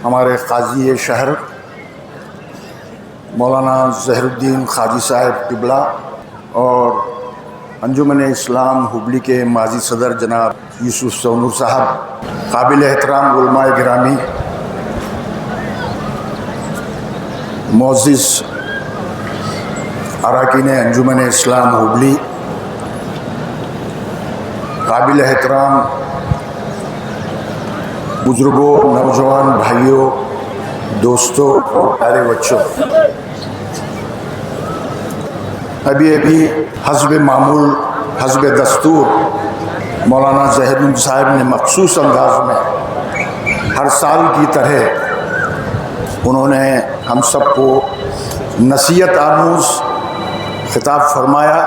ہمارے قاضی شہر مولانا ظہیر الدین قاضی صاحب قبلہ اور انجمن اسلام ہبلی کے ماضی صدر جناب یوسف سونور صاحب، قابل احترام علماء گرامی، معزز اراکین انجمن اسلام ہبلی، قابل احترام بزرگوں، نوجوان بھائیوں، دوستوں اور پیارے بچوں، ابھی حسب معمول، حسب دستور مولانا ظہیر الدین صاحب نے مخصوص انداز میں ہر سال کی طرح انہوں نے ہم سب کو نصیحت آموز خطاب فرمایا۔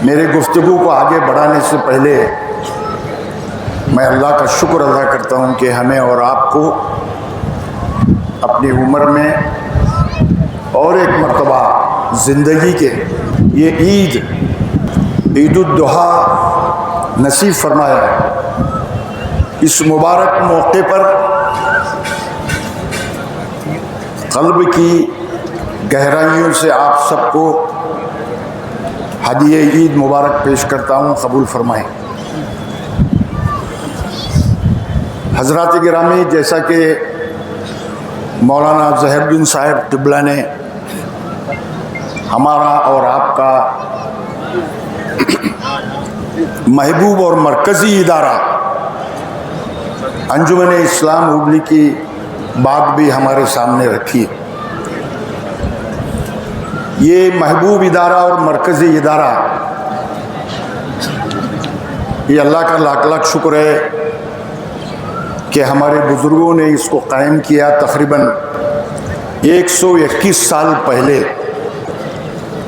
میرے گفتگو کو آگے بڑھانے سے پہلے میں اللہ کا شکر ادا کرتا ہوں کہ ہمیں اور آپ کو اپنی عمر میں اور ایک مرتبہ زندگی کے یہ عید الضحیٰ نصیب فرمایا۔ اس مبارک موقع پر قلب کی گہرائیوں سے آپ سب کو ہدیہ عید مبارک پیش کرتا ہوں، قبول فرمائیں۔ حضرات گرامی، جیسا کہ مولانا ظہیر الدین صاحب قبلہ نے ہمارا اور آپ کا محبوب اور مرکزی ادارہ انجمن اسلام ہبلی کی بات بھی ہمارے سامنے رکھی، یہ محبوب ادارہ اور مرکزی ادارہ، یہ اللہ کا لاکھ لاکھ شکر ہے کہ ہمارے بزرگوں نے اس کو قائم کیا تقریباً 121 سال پہلے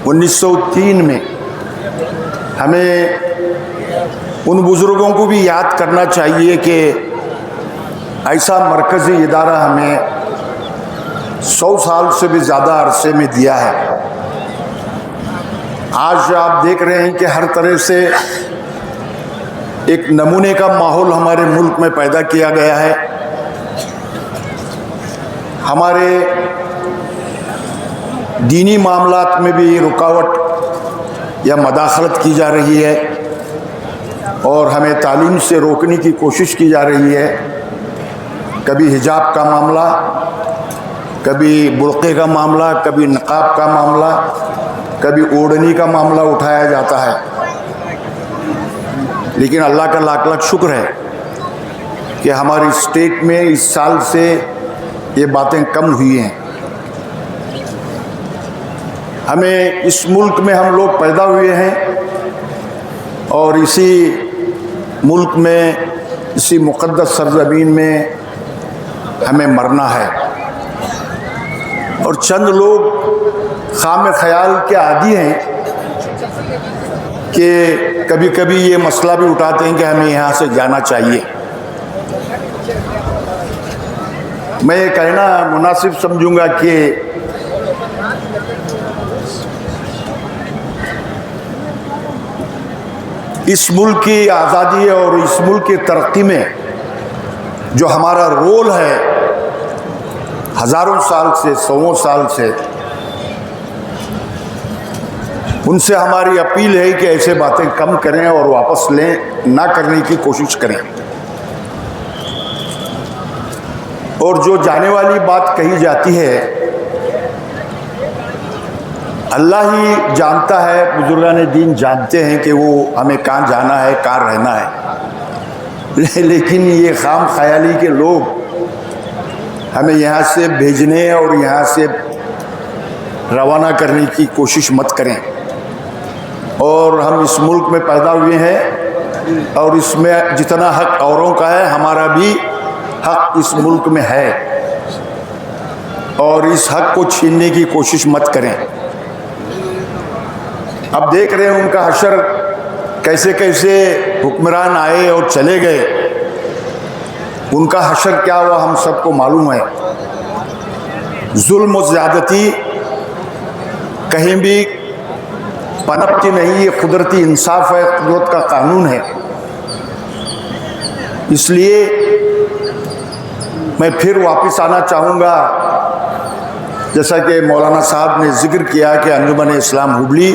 1903 میں۔ ہمیں ان بزرگوں کو بھی یاد کرنا چاہیے کہ ایسا مرکزی ادارہ ہمیں 100 سال سے بھی زیادہ عرصے میں دیا ہے۔ آج آپ دیکھ رہے ہیں کہ ہر طرح سے ایک نمونے کا ماحول ہمارے ملک میں پیدا کیا گیا ہے۔ ہمارے دینی معاملات میں بھی رکاوٹ یا مداخلت کی جا رہی ہے اور ہمیں تعلیم سے روکنے کی کوشش کی جا رہی ہے۔ کبھی حجاب کا معاملہ، کبھی برقعے کا معاملہ، کبھی نقاب کا معاملہ، کبھی اوڑھنی کا معاملہ اٹھایا جاتا ہے، لیکن اللہ کا لاکھ لاکھ شکر ہے کہ ہماری اسٹیٹ میں اس سال سے یہ باتیں کم ہوئی ہیں۔ ہمیں اس ملک میں ہم لوگ پیدا ہوئے ہیں اور اسی ملک میں، اسی مقدس سرزمین میں ہمیں مرنا ہے، اور چند لوگ خام خیال کے عادی ہیں کہ کبھی کبھی یہ مسئلہ بھی اٹھاتے ہیں کہ ہمیں یہاں سے جانا چاہیے۔ میں یہ کہنا مناسب سمجھوں گا کہ اس ملک کی آزادی اور اس ملک کی ترقی میں جو ہمارا رول ہے ہزاروں سال سے، 100 سال سے، ان سے ہماری اپیل ہے کہ ایسے باتیں کم کریں اور واپس لیں، نہ کرنے کی کوشش کریں۔ اور جو جانے والی بات کہی جاتی ہے اللہ ہی جانتا ہے، بزرگان دین جانتے ہیں کہ وہ ہمیں کہاں جانا ہے، کہاں رہنا ہے، لیکن یہ خام خیالی کے لوگ ہمیں یہاں سے بھیجنے اور یہاں سے روانہ کرنے کی کوشش مت کریں۔ اور ہم اس ملک میں پیدا ہوئے ہیں اور اس میں جتنا حق اوروں کا ہے، ہمارا بھی حق اس ملک میں ہے، اور اس حق کو چھیننے کی کوشش مت کریں۔ اب دیکھ رہے ہیں ان کا حشر، کیسے کیسے حکمران آئے اور چلے گئے، ان کا حشر کیا ہوا ہم سب کو معلوم ہے۔ ظلم و زیادتی کہیں بھی پنپتی نہیں، یہ قدرتی انصاف ہے، قدرت کا قانون ہے۔ اس لیے میں پھر واپس آنا چاہوں گا، جیسا کہ مولانا صاحب نے ذکر کیا کہ انجمن اسلام ہبلی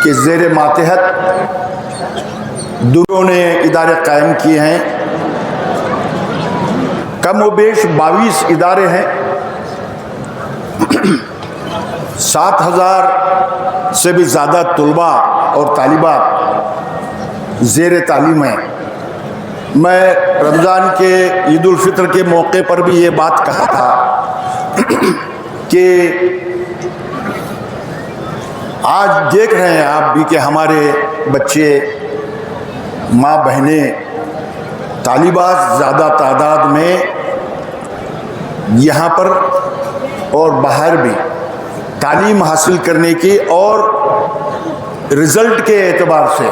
کے زیر ماتحت دونوں نے ادارے قائم کیے ہیں، کم و بیش 22 ادارے ہیں، 7,000 سے بھی زیادہ طلباء اور طالبات زیر تعلیم ہیں۔ میں رمضان کے عید الفطر کے موقع پر بھی یہ بات کہا تھا کہ آج دیکھ رہے ہیں آپ بھی کہ ہمارے بچے، ماں بہنیں، طالبات زیادہ تعداد میں یہاں پر اور باہر بھی تعلیم حاصل کرنے کی، اور رزلٹ کے اعتبار سے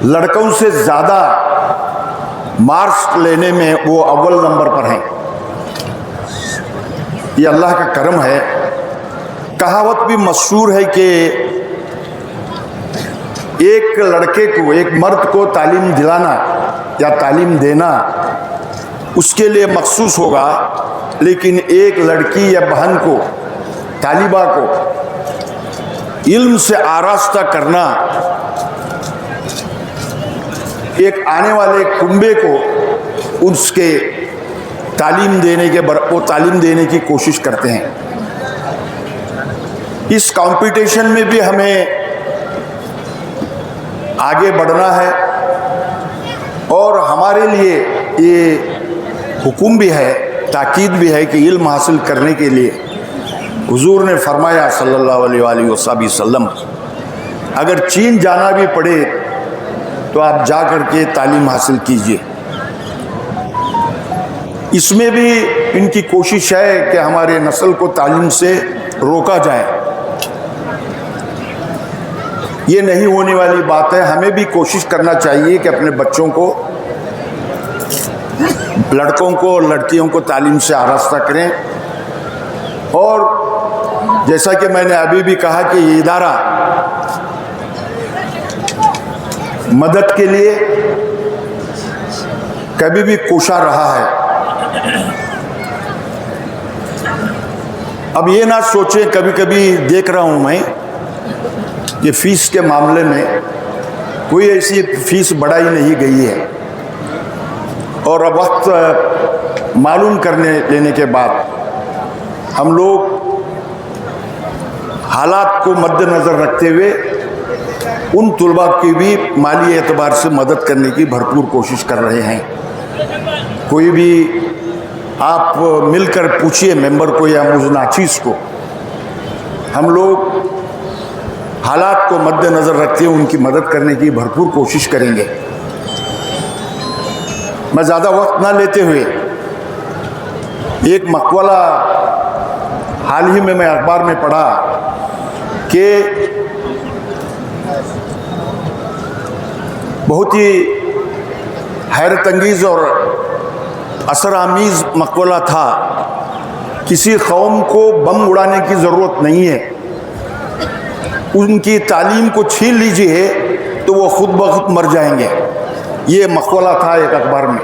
لڑکوں سے زیادہ مارکس لینے میں وہ اول نمبر پر ہیں۔ یہ اللہ کا کرم ہے۔ کہاوت بھی مشہور ہے کہ ایک لڑکے کو، ایک مرد کو تعلیم دلانا یا تعلیم دینا اس کے لیے مخصوص ہوگا، لیکن ایک لڑکی یا بہن کو، طالبہ کو علم سے آراستہ کرنا، ایک آنے والے کنبے کو اس کے تعلیم دینے کی کوشش کرتے ہیں۔ اس کمپٹیشن میں بھی ہمیں آگے بڑھنا ہے، اور ہمارے لیے یہ حکم بھی ہے، تاکید بھی ہے کہ علم حاصل کرنے کے لیے حضور نے فرمایا صلی اللہ علیہ وآلہ وسلم، اگر چین جانا بھی پڑے تو آپ جا کر کے تعلیم حاصل کیجئے۔ اس میں بھی ان کی کوشش ہے کہ ہمارے نسل کو تعلیم سے روکا جائے۔ یہ نہیں ہونے والی بات ہے۔ ہمیں بھی کوشش کرنا چاہیے کہ اپنے بچوں کو، لڑکوں کو اور لڑکیوں کو تعلیم سے آراستہ کریں، اور جیسا کہ میں نے ابھی بھی کہا کہ یہ ادارہ مدد کے لیے کبھی بھی کوشاں رہا ہے۔ اب یہ نہ سوچیں، کبھی کبھی دیکھ رہا ہوں میں کہ فیس کے معاملے میں کوئی ایسی فیس بڑھائی نہیں گئی ہے، اور اب وقت معلوم کرنے لینے کے بعد ہم لوگ حالات کو مد نظر رکھتے ہوئے ان طلباء کی بھی مالی اعتبار سے مدد کرنے کی بھرپور کوشش کر رہے ہیں۔ کوئی بھی آپ مل کر پوچھئے ممبر کو یا مزناچیز کو، ہم لوگ حالات کو مد نظر رکھتے ہوئے ان کی مدد کرنے کی بھرپور کوشش کریں گے۔ میں زیادہ وقت نہ لیتے ہوئے ایک مقولہ حال ہی میں اخبار میں پڑھا کہ بہت ہی حیرت انگیز اور اثر آمیز مقولہ تھا، کسی قوم کو بم اڑانے کی ضرورت نہیں ہے، ان کی تعلیم کو چھین لیجئے تو وہ خود بخود مر جائیں گے۔ یہ مقولہ تھا ایک اخبار میں۔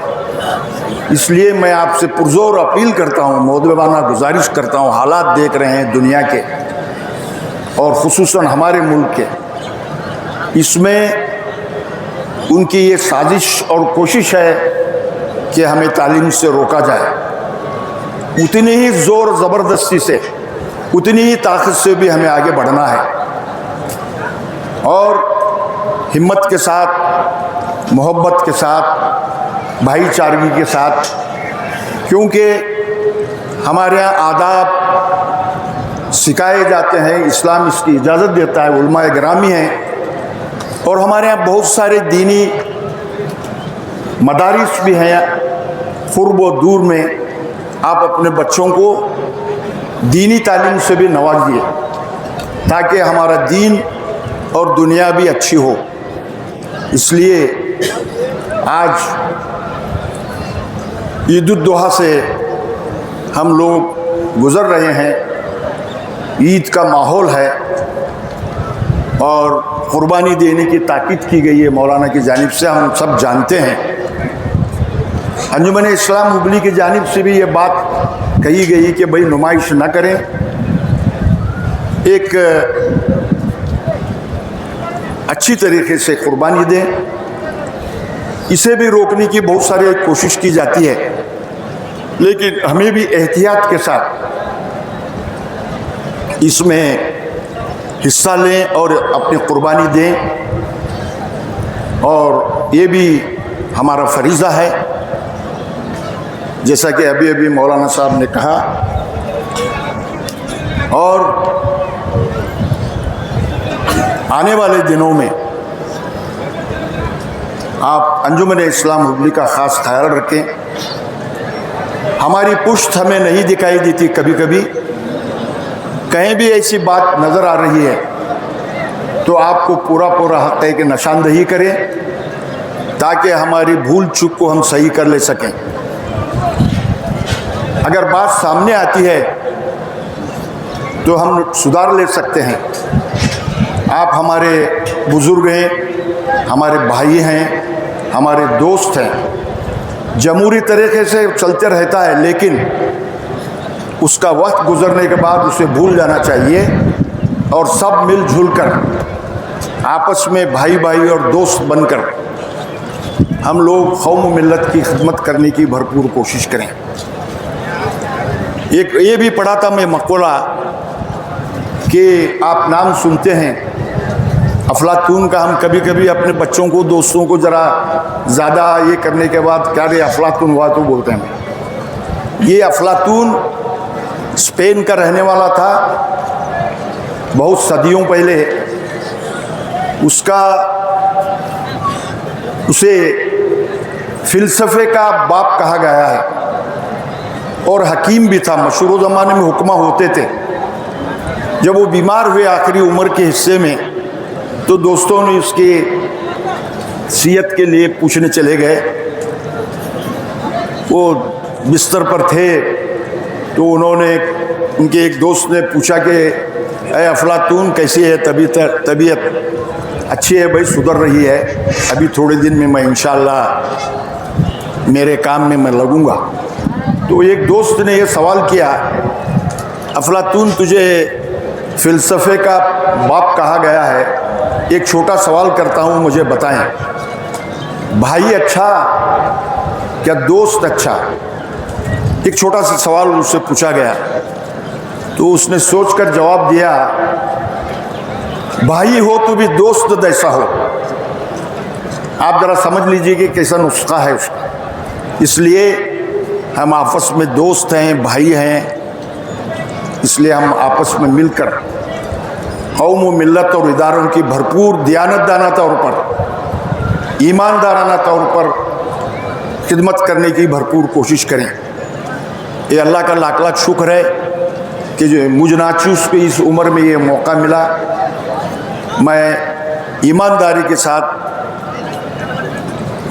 اس لیے میں آپ سے پرزور اپیل کرتا ہوں، مؤدبانہ گزارش کرتا ہوں، حالات دیکھ رہے ہیں دنیا کے اور خصوصاً ہمارے ملک کے، اس میں ان کی یہ سازش اور کوشش ہے کہ ہمیں تعلیم سے روکا جائے۔ اتنی ہی زور زبردستی سے، اتنی ہی طاقت سے بھی ہمیں آگے بڑھنا ہے، اور ہمت کے ساتھ، محبت کے ساتھ، بھائی چارگی کے ساتھ، کیونکہ ہمارے یہاں آداب سکھائے جاتے ہیں، اسلام اس کی اجازت دیتا ہے، علماء گرامی ہیں، اور ہمارے یہاں بہت سارے دینی مدارس بھی ہیں قرب و دور میں۔ آپ اپنے بچوں کو دینی تعلیم سے بھی نوازیے تاکہ ہمارا دین اور دنیا بھی اچھی ہو۔ اس لیے آج عید الاضحیٰ سے ہم لوگ گزر رہے ہیں، عید کا ماحول ہے، اور قربانی دینے کی تاکید کی گئی ہے مولانا کی جانب سے، ہم سب جانتے ہیں۔ انجمن اسلام ہبلی کی جانب سے بھی یہ بات کہی گئی کہ بھئی نمائش نہ کریں، ایک اچھی طریقے سے قربانی دیں۔ اسے بھی روکنے کی بہت ساری کوشش کی جاتی ہے، لیکن ہمیں بھی احتیاط کے ساتھ اس میں حصہ لیں اور اپنی قربانی دیں، اور یہ بھی ہمارا فریضہ ہے، جیسا کہ ابھی مولانا صاحب نے کہا۔ اور آنے والے دنوں میں آپ انجمن اسلام ہبلی کا خاص خیال رکھیں۔ ہماری پشت ہمیں نہیں دکھائی دیتی، کبھی کبھی کہیں بھی ایسی بات نظر آ رہی ہے تو آپ کو پورا حق ہے کہ نشاندہی کریں، تاکہ ہماری بھول چوک کو ہم صحیح کر لے سکیں۔ اگر بات سامنے آتی ہے تو ہم سدھار لے سکتے ہیں۔ آپ ہمارے بزرگ ہیں، ہمارے بھائی ہیں، ہمارے دوست ہیں۔ جمہوری طریقے سے چلتے رہتا ہے، لیکن اس کا وقت گزرنے کے بعد اسے بھول جانا چاہیے، اور سب مل جل کر آپس میں بھائی اور دوست بن کر ہم لوگ قوم و ملت کی خدمت کرنے کی بھرپور کوشش کریں۔ یہ بھی پڑھا تھا میں مقولہ کہ آپ نام سنتے ہیں افلاطون کا۔ ہم کبھی کبھی اپنے بچوں کو، دوستوں کو ذرا زیادہ یہ کرنے کے بعد کیا رہے افلاطون ہوا تو بولتے ہیں۔ یہ افلاطون اسپین کا رہنے والا تھا بہت صدیوں پہلے۔ اسے فلسفے کا باپ کہا گیا ہے، اور حکیم بھی تھا۔ مشہور زمانے میں حکماں ہوتے تھے۔ جب وہ بیمار ہوئے آخری عمر کے حصے میں، تو دوستوں نے اس کی صحت کے لیے پوچھنے چلے گئے۔ وہ بستر پر تھے تو ان کے ایک دوست نے پوچھا کہ اے افلاطون کیسی ہے طبیعت؟ اچھی ہے بھائی، سدھر رہی ہے، ابھی تھوڑے دن میں انشاءاللہ میرے کام میں لگوں گا۔ تو ایک دوست نے یہ سوال کیا، افلاطون تجھے فلسفے کا باپ کہا گیا ہے، ایک چھوٹا سوال کرتا ہوں، مجھے بتائیں، بھائی اچھا کیا دوست اچھا؟ ایک چھوٹا سا سوال اس سے پوچھا گیا، تو اس نے سوچ کر جواب دیا، بھائی ہو تو بھی دوست جیسا ہو۔ آپ ذرا سمجھ لیجئے کہ کیسا نسخہ ہے اس کا۔ اس لیے ہم آپس میں دوست ہیں، بھائی ہیں، اس لیے ہم آپس میں مل کر قوم و ملت اور اداروں کی بھرپور دیانتدارانہ طور پر، ایماندارانہ طور پر خدمت کرنے کی بھرپور کوشش کریں۔ یہ اللہ کا لاکھ لاکھ شکر ہے کہ جو مجھ ناچوس کو اس عمر میں یہ موقع ملا۔ میں ایمانداری کے ساتھ،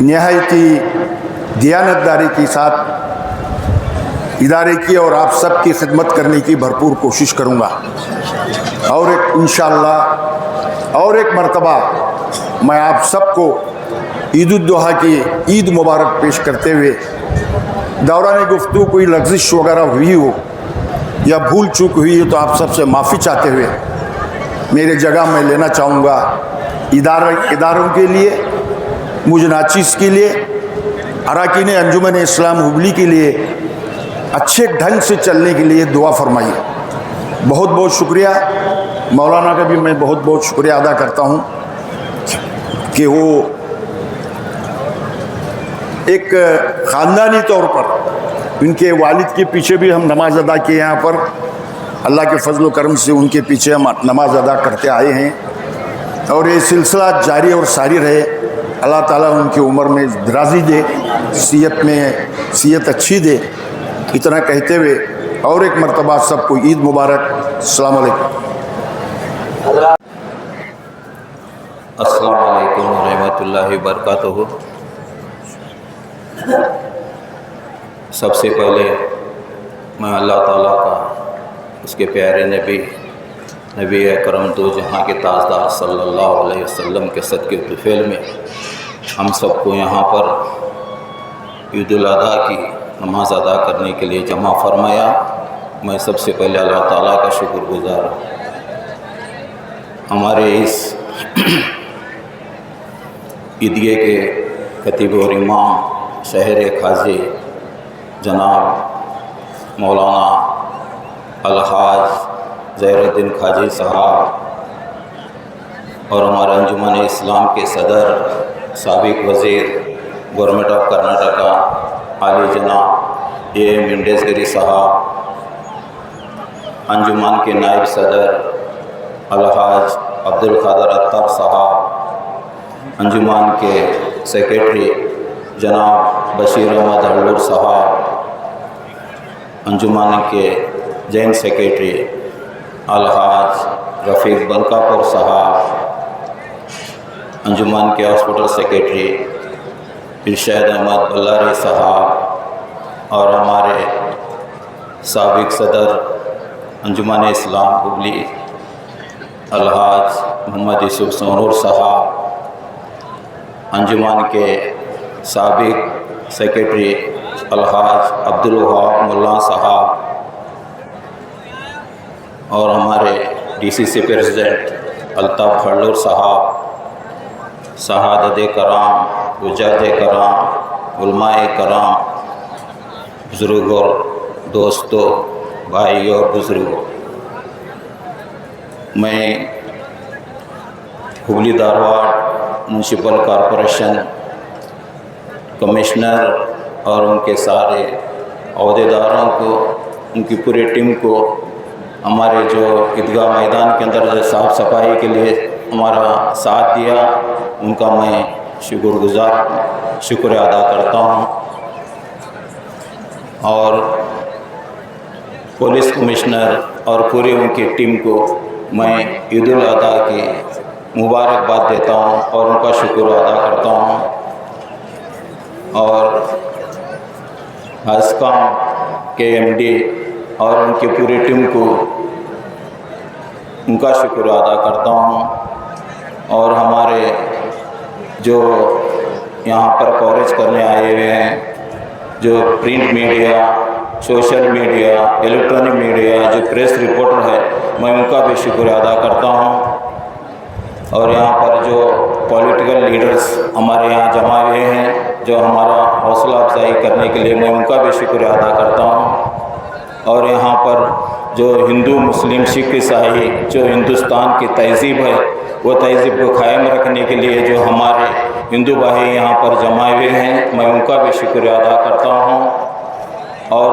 نہایتی دیانتداری کے ساتھ ادارے کی اور آپ سب کی خدمت کرنے کی بھرپور کوشش کروں گا، اور انشاءاللہ اور ایک مرتبہ میں آپ سب کو عید الضحیٰ کی عید مبارک پیش کرتے ہوئے، دوران گفتگو کوئی لغزش وغیرہ ہوئی ہو یا بھول چوک ہوئی ہو تو آپ سب سے معافی چاہتے ہوئے میرے جگہ میں لینا چاہوں گا اداروں کے لیے، مجھ ناچیز کے لیے، اراکین انجمن اسلام ہبلی کے لیے اچھے ڈھنگ سے چلنے کے لیے دعا فرمائیے۔ بہت بہت شکریہ۔ مولانا کا بھی میں بہت بہت شکریہ ادا کرتا ہوں کہ وہ ایک خاندانی طور پر، ان کے والد کے پیچھے بھی ہم نماز ادا کیے، یہاں پر اللہ کے فضل و کرم سے ان کے پیچھے ہم نماز ادا کرتے آئے ہیں، اور یہ سلسلہ جاری اور ساری رہے۔ اللہ تعالیٰ ان کی عمر میں درازی دے، صحت اچھی دے۔ اتنا کہتے ہوئے اور ایک مرتبہ سب کو عید مبارک۔ السلام علیکم۔ السلام علیکم ورحمۃ اللہ وبرکاتہ۔ سب سے پہلے میں اللہ تعالیٰ کا، اس کے پیارے نبی اکرم دو جہاں کے تاجدار صلی اللہ علیہ وسلم کے صدقے طفیل میں ہم سب کو یہاں پر عید الاضحیٰ کی نماز ادا کرنے کے لیے جمع فرمایا، میں سب سے پہلے اللہ تعالیٰ کا شکر گزار ہوں۔ ہمارے اس عیدگاہ کے خطیب اور امام شہر کھازی جناب مولانا الحاج ظہیر الدین کھاجی صاحب اور ہمارے انجمن اسلام کے صدر سابق وزیر گورنمنٹ آف کرناٹکا عالی جناب اے ایم انڈیسگری صاحب، انجمن کے نائب صدر الحاج عبدالقادر اتار صاحب، انجمن کے سیکریٹری جناب بشیر احمد ہلور صاحب، انجمن کے جوائنٹ سیکریٹری الحاج رفیق بلکاپور صاحب، انجمن کے ہاسپٹل سیکریٹری ارشاد احمد بلاری صاحب اور ہمارے سابق صدر انجمن اسلام ہبلی الحاج محمد یوسف سونور صاحب، انجمن کے سابق سیکریٹری الحاج عبدالوہاب ملا صاحب اور ہمارے ڈی سی سی پریزیڈنٹ الطاف ہلور صاحب، سعادت کرام، حجاج کرام، علماء کرام، بزرگ اور دوستوں، بھائی اور بزرگوں، میں Hubli Dharwad municipal corporation commissioner اور ان کے سارے عہدیداروں کو، ان کی پوری ٹیم کو، ہمارے جو عیدگاہ میدان کے اندر صاف صفائی کے لیے ہمارا ساتھ دیا، ان کا میں شکر ادا کرتا ہوں، اور پولیس کمشنر اور پوری ان کی ٹیم کو میں عید الاضحیٰ کی مبارکباد دیتا ہوں اور ان کا شکر ادا کرتا ہوں، اور حسکام کے ایم ڈی اور ان کی پوری ٹیم کو ان کا شکر ادا کرتا ہوں، اور ہمارے جو یہاں پر کوریج کرنے آئے ہوئے ہیں، جو print media, social media, electronic media, جو پریس رپورٹر ہے، میں ان کا بھی شکر ادا کرتا ہوں، اور یہاں پر جو پولیٹیکل لیڈرز ہمارے یہاں جمع ہوئے ہیں، جو ہمارا حوصلہ افزائی کرنے کے لیے، میں ان کا بھی شکر ادا کرتا ہوں، اور یہاں پر جو ہندو مسلم سکھ عیسائی جو ہندوستان کی تہذیب ہے، وہ تہذیب کو قائم رکھنے کے لیے جو ہمارے ہندو بھائی یہاں پر جمع ہوئے ہیں، میں ان کا بھی شکر ادا کرتا ہوں، اور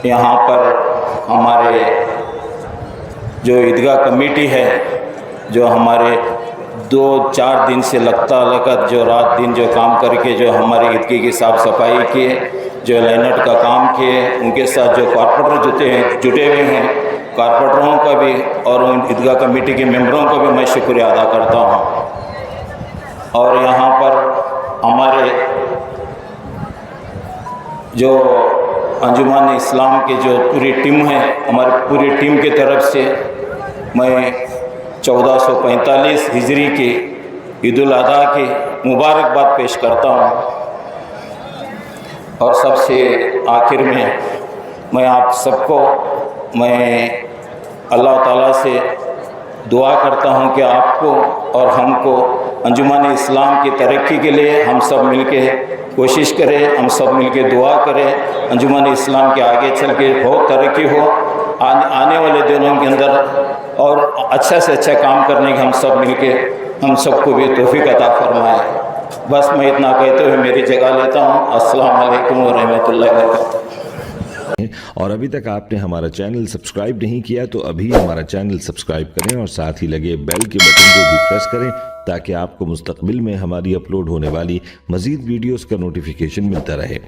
یہاں پر ہمارے جو عیدگاہ کمیٹی ہے، جو ہمارے 2-4 دن سے لگاتار جو رات دن جو کام کر کے جو ہماری عیدگاہ کی صاف صفائی کی، جو لائنٹ کا کام کیے، ان کے ساتھ جو کارپوریٹر جٹے ہوئے ہیں، کارپوریٹروں کا بھی اور ان عیدگاہ کمیٹی کے ممبروں کا بھی میں شکریہ ادا کرتا ہوں، اور یہاں پر ہمارے جو انجمن اسلام کے جو پوری ٹیم ہے، ہماری پوری ٹیم کی طرف سے میں 1445 ہجری کی عید الاضحیٰ کی مبارکباد پیش کرتا ہوں، اور سب سے آخر میں آپ سب کو میں اللہ تعالیٰ سے دعا کرتا ہوں کہ آپ کو اور ہم کو انجمن اسلام کی ترقی کے لیے ہم سب مل کے کوشش کریں، ہم سب مل کے دعا کریں، انجمن اسلام کے آگے چل کے بہت ترقی ہو، آنے والے دنوں کے اندر اور اچھا سے اچھا کام کرنے کے ہم سب مل کے ہم سب کو بھی توفیق عطا فرمائے۔ بس میں اتنا کہتے ہوئے میری جگہ لیتا ہوں۔ السلام علیکم ورحمۃ اللہ وبرکاتہ۔ اور ابھی تک آپ نے ہمارا چینل سبسکرائب نہیں کیا تو ابھی ہمارا چینل سبسکرائب کریں اور ساتھ ہی لگے بیل کے بٹن کو بھی پریس کریں تاکہ آپ کو مستقبل میں ہماری اپلوڈ ہونے والی مزید ویڈیوز کا نوٹیفیکیشن ملتا رہے۔